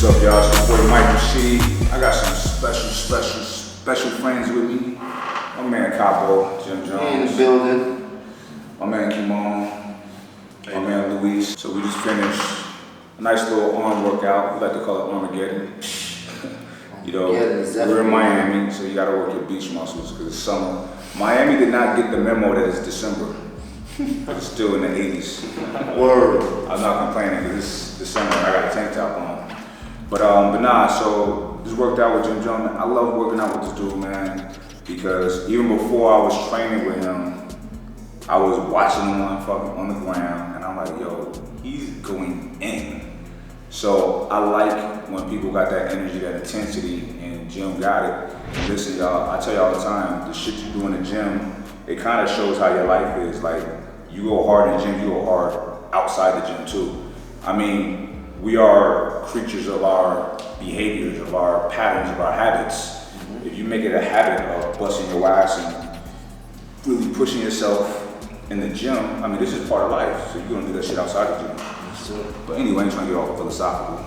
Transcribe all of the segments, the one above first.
What's up, y'all? It's your boy Mike Rashid. I got some special friends with me. My man Capo, Jim Jones. In the building. My man Kimon. My man Luis. So we just finished a nice little arm workout. We like to call it Armageddon. You know, we're in Miami, so you gotta work your beach muscles because it's summer. Miami did not get the memo that it's December. But it's still in the 80s. Word. I'm not complaining because it's December and I got a tank top on. But nah, so just worked out with Jim Jones. I love working out with this dude, man, because even before I was training with him, I was watching him on the ground, and I'm like, yo, he's going in. So I like when people got that energy, that intensity, and Jim got it. And listen, y'all, I tell you all the time, the shit you do in the gym, it kind of shows how your life is. Like, you go hard in the gym, you go hard outside the gym too. I mean, we are creatures of our behaviors, of our patterns, of our habits. Mm-hmm. If you make it a habit of busting your ass and really pushing yourself in the gym, I mean, this is part of life, so you're gonna do that shit outside the gym. Sure. But anyway, I'm trying to get all philosophical.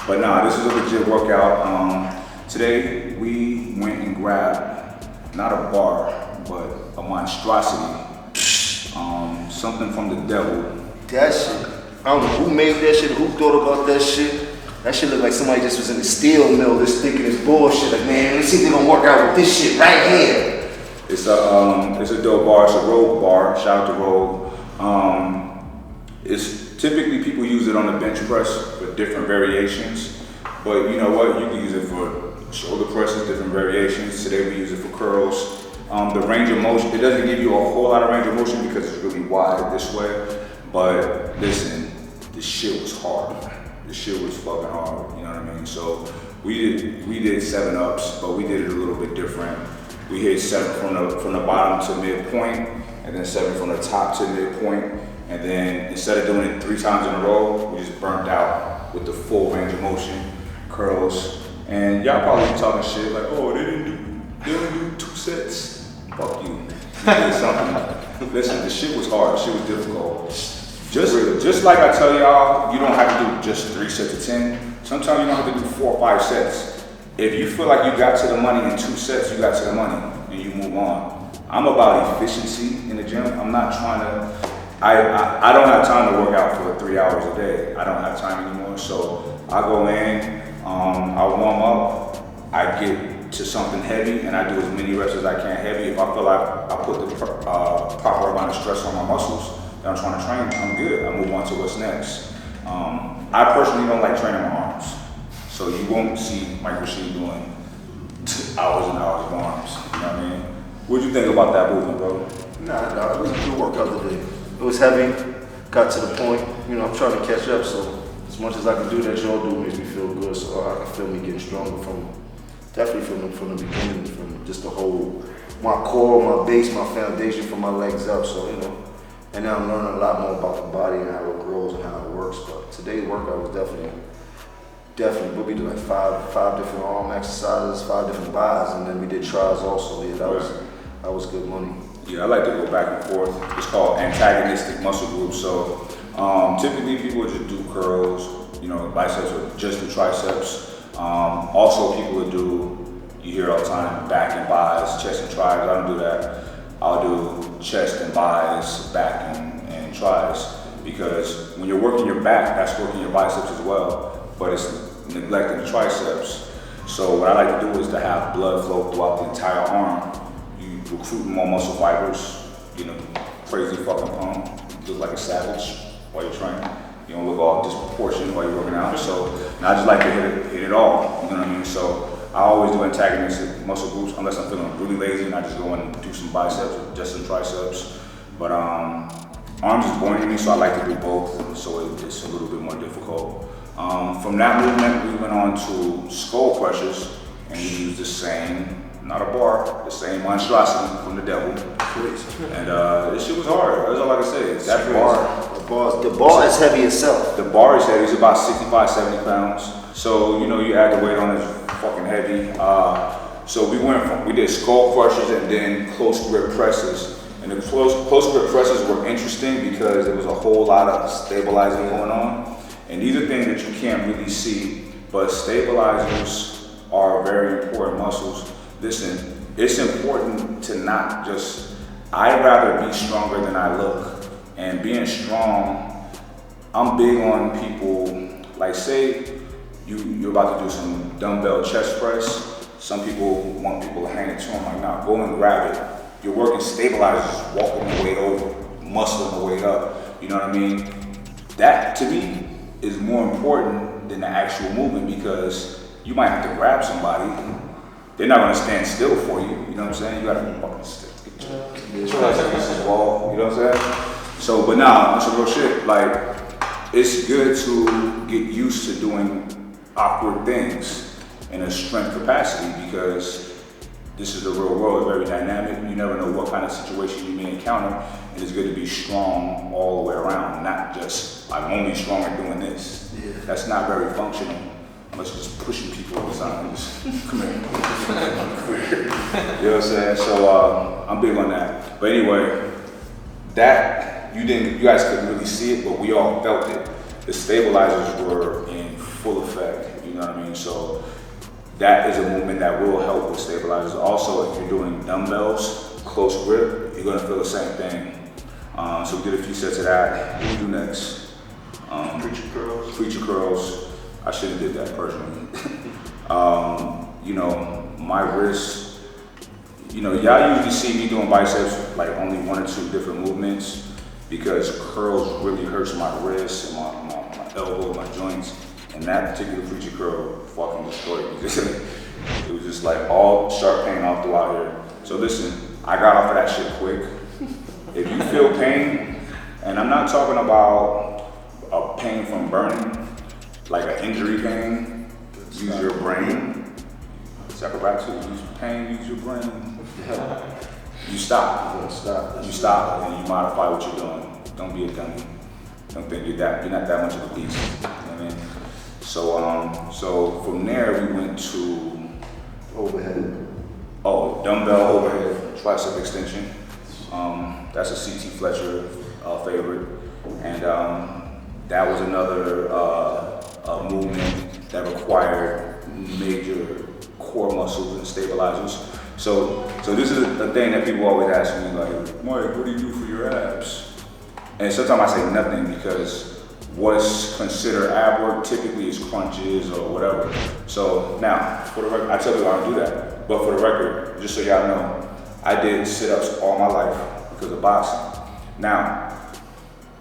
But nah, this is a legit workout. Today, we went and grabbed, not a bar, but a monstrosity. Something from the devil. That shit. I don't know who made that shit, who thought about that shit. That shit looked like somebody just was in the steel mill just thinking this bullshit. Like, man, let's see if they gonna work out with this shit right here. It's a dope bar, it's a Rogue bar, shout out to Rogue. It's typically people use it on the bench press for different variations. But you know what, you can use it for shoulder presses, different variations. Today we use it for curls. The range of motion, it doesn't give you a whole lot of range of motion because it's really wide this way. But listen, this shit was hard. This shit was fucking hard, you know what I mean? So we did 7 ups, but we did it a little bit different. We hit 7 from the bottom to midpoint, and then 7 from the top to midpoint. And then instead of doing it 3 times in a row, we just burnt out with the full range of motion, curls. And y'all probably be talking shit like, oh, they only do 2 sets. Fuck you. You did something. Listen, the shit was hard. The shit was difficult. Just like I tell y'all, you don't have to do just 3 sets of 10. Sometimes you don't have to do 4 or 5 sets. If you feel like you got to the money in 2 sets, you got to the money and you move on. I'm about efficiency in the gym. I'm not trying to, I don't have time to work out for 3 hours a day. I don't have time anymore. So I go in, I warm up, I get to something heavy and I do as many reps as I can heavy. If I feel like I put the proper amount of stress on my muscles that I'm trying to train, I'm good. I move on to what's next. I personally don't like training my arms. So you won't see Mike Rashid doing hours and hours of arms. You know what I mean? What'd you think about that movement, bro? Nah, it was a good workout today. It was heavy, got to the point. You know, I'm trying to catch up, so as much as I can do that y'all do makes me feel good. So I can feel me getting stronger definitely from the beginning, from just the whole, my core, my base, my foundation from my legs up. So, you know, and now I'm learning a lot more about the body and how it grows and how it works. But today's workout was definitely, what we did like five different arm exercises, 5 different buys, and then we did tries also. Yeah, that was good money. Yeah, I like to go back and forth. It's called antagonistic muscle groups. So typically people just do curls, you know, biceps or just do triceps. Also people would do, you hear all the time, back and buys, chest and tries. I don't do that. I'll do chest and buys, back and tries. Because when you're working your back, that's working your biceps as well, but it's neglecting the triceps. So what I like to do is to have blood flow throughout the entire arm. You recruit more muscle fibers, you know, crazy fucking pump. You look like a savage while you're training. You don't look all disproportionate while you're working out. So I just like to hit it all, you know what I mean? So I always do antagonistic muscle groups unless I'm feeling really lazy and I just go in and do some biceps or just some triceps. But arms is boring to me, so I like to do both, so it's a little bit more difficult. From that movement, we went on to skull crushers, and we used the same, not a bar, the same monstrosity from the devil. And this shit was hard, that's all I can say. That The bar is heavy itself. The bar is heavy, it's about 65, 70 pounds. So, you know, you add the weight on, it's fucking heavy. So we did skull crushers and then close grip presses. And the close grip presses were interesting because there was a whole lot of stabilizing going on. And these are things that you can't really see but stabilizers are very important muscles. Listen, it's important to not just, I'd rather be stronger than I look. And being strong, I'm big on people, like say you're about to do some dumbbell chest press. Some people want people to hand it to them, like, nah, go and grab it. You're working stabilizers, walking the weight over, muscling the weight up, you know what I mean? That, to me, is more important than the actual movement because you might have to grab somebody. They're not gonna stand still for you, you know what I'm saying? You gotta fucking get your against this wall, you know what I'm saying? So, but nah, that's some real shit. Like, it's good to get used to doing awkward things in a strength capacity because this is the real world, it's very dynamic. You never know what kind of situation you may encounter, and it's good to be strong all the way around, not just, I'm only strong at doing this. Yeah. That's not very functional, unless you're just pushing people all the time. Just, come here. You know what I'm saying? So I'm big on that. But anyway, that, you guys couldn't really see it, but we all felt it. The stabilizers were in full effect, you know what I mean? So that is a movement that will help with stabilizers. Also, if you're doing dumbbells, close grip, you're gonna feel the same thing. So we did a few sets of that. What do we do next? Preacher curls. Preacher curls. I should have did that personally. You know, my wrist, you know, y'all usually see me doing biceps like only 1 or 2 different movements because curls really hurts my wrists and my elbow, my joints. And that particular preacher curl fucking destroyed me. It was just like all sharp pain all throughout here. So listen, I got off of that shit quick. If you feel pain, and I'm not talking about a pain from burning, like an injury pain, use your brain. Circle back to use pain, use your brain. You stop. You stop and you modify what you're doing. Don't be a dummy. Don't think you're not that much of a beast. You know what I mean? So from there we went to overhead. Oh, dumbbell overhead tricep extension. That's a CT Fletcher favorite, and that was another movement that required major core muscles and stabilizers. So this is a thing that people always ask me, like, Mike, what do you do for your abs? And sometimes I say nothing because what's considered ab work typically is crunches or whatever. So now, for the record, I tell people I don't do that. But for the record, just so y'all know, I did sit-ups all my life because of boxing. Now,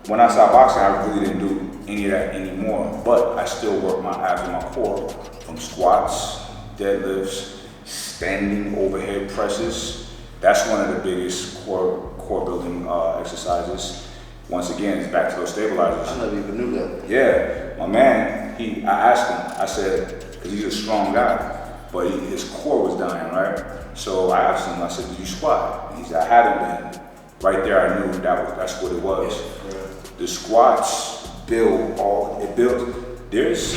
when I stopped boxing, I really didn't do any of that anymore, but I still work my abs and my core from squats, deadlifts, standing overhead presses. That's one of the biggest core building exercises. Once again, it's back to those stabilizers. I never even knew that. Yeah, my man, I asked him, I said, because he's a strong guy, but his core was dying, right? So I asked him, I said, did you squat? He said, I haven't been. Right there, I knew that's what it was. The squats there's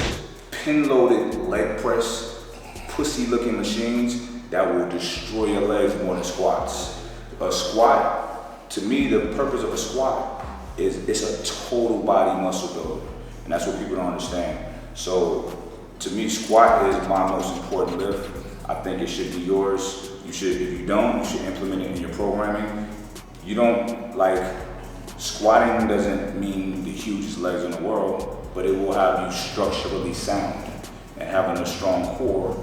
pin-loaded leg press, pussy-looking machines that will destroy your legs more than squats. A squat, to me, the purpose of a squat is it's a total body muscle builder, and that's what people don't understand. So to me, squat is my most important lift. I think it should be yours. If you don't, you should implement it in your programming. You don't, like, squatting doesn't mean the hugest legs in the world, but it will have you structurally sound and having a strong core.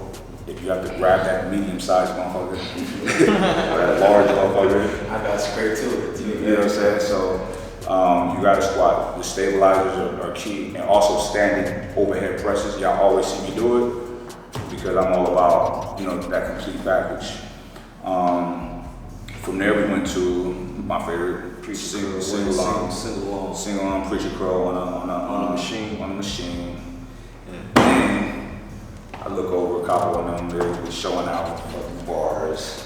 If you have to grab that medium-sized motherfucker or that large motherfucker, I got straight to it. you know what I'm saying? So you gotta squat. The stabilizers are key, and also standing overhead presses. Y'all always see me do it because I'm all about, you know, that complete package. From there we went to my favorite single arm preacher curl on a machine. And I look over a couple of them, they're showing out fucking bars.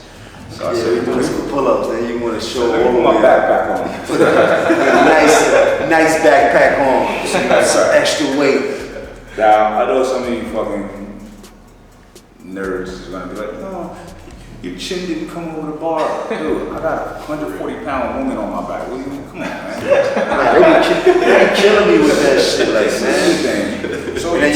So I said, you doing some pull-ups, then you want to show let me put my backpack on. nice backpack on. So you got some extra weight. Now, I know some of you fucking nerds is gonna be like, no, your chin didn't come over the bar. Dude, I got a 140-pound woman on my back. What do you mean? Come on, man. They be killing me with that shit, like, man. So And then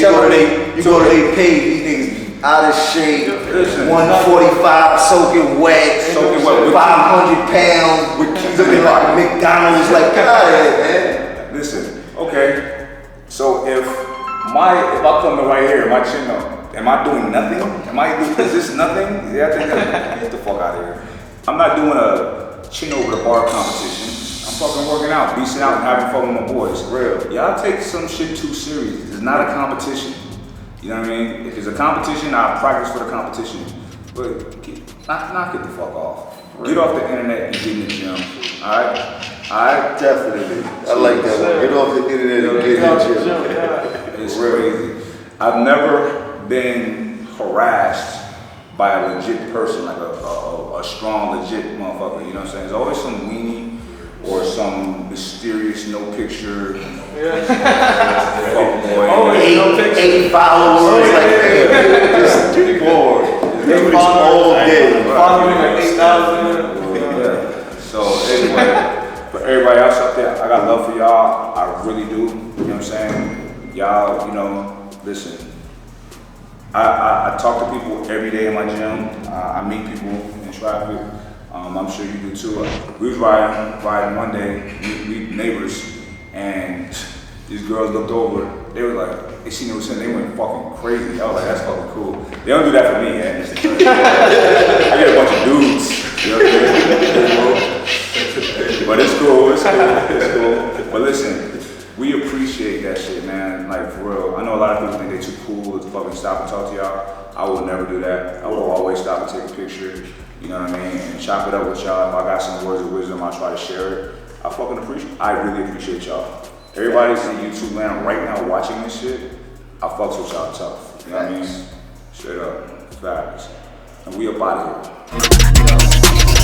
you go to they page, these niggas out of shape, Listen, 145 soaking wet, 500 pounds, looking like McDonald's, like God, man. Listen, okay. So if I come to right here, my chin up, am I doing nothing? Is this nothing? Yeah, I think get the fuck out of here. I'm not doing a chin over the bar competition. I'm fucking working out, beasting out, and having fun with my boys. Real. Y'all take some shit too serious. It's not a competition. You know what I mean? If it's a competition, I practice for the competition. But knock it the fuck off. Get off the internet and get in the gym. Alright? Definitely. I like that one. Get off the internet and get in the gym. It's crazy. I've never been harassed by a legit person, like a strong, legit motherfucker. You know what I'm saying? There's always some weenie or some mysterious no picture. Fuck boy. 8 followers, like, hey, just bored. They all day. Following like 8,000. Yeah. So anyway, for everybody else out there, I got love for y'all. I really do. You know what I'm saying? Y'all, you know, listen. I talk to people every day in my gym. I meet people in traffic. I'm sure you do too. We was riding one day, we neighbors, and these girls looked over. They were like, they seen me was saying they went fucking crazy. I was like, that's fucking cool. They don't do that for me, man. I get a bunch of dudes. You know what I'm saying? But it's cool. But listen. We appreciate that shit, man. Like, for real. I know a lot of people think they too cool to fucking stop and talk to y'all. I will never do that. I will always stop and take a picture, you know what I mean, and chop it up with y'all. If I got some words of wisdom, I'll try to share it. I really appreciate y'all. Everybody's in YouTube land right now watching this shit. I fucks with y'all tough. You know what I mean? Straight up. Facts. And we up out of here.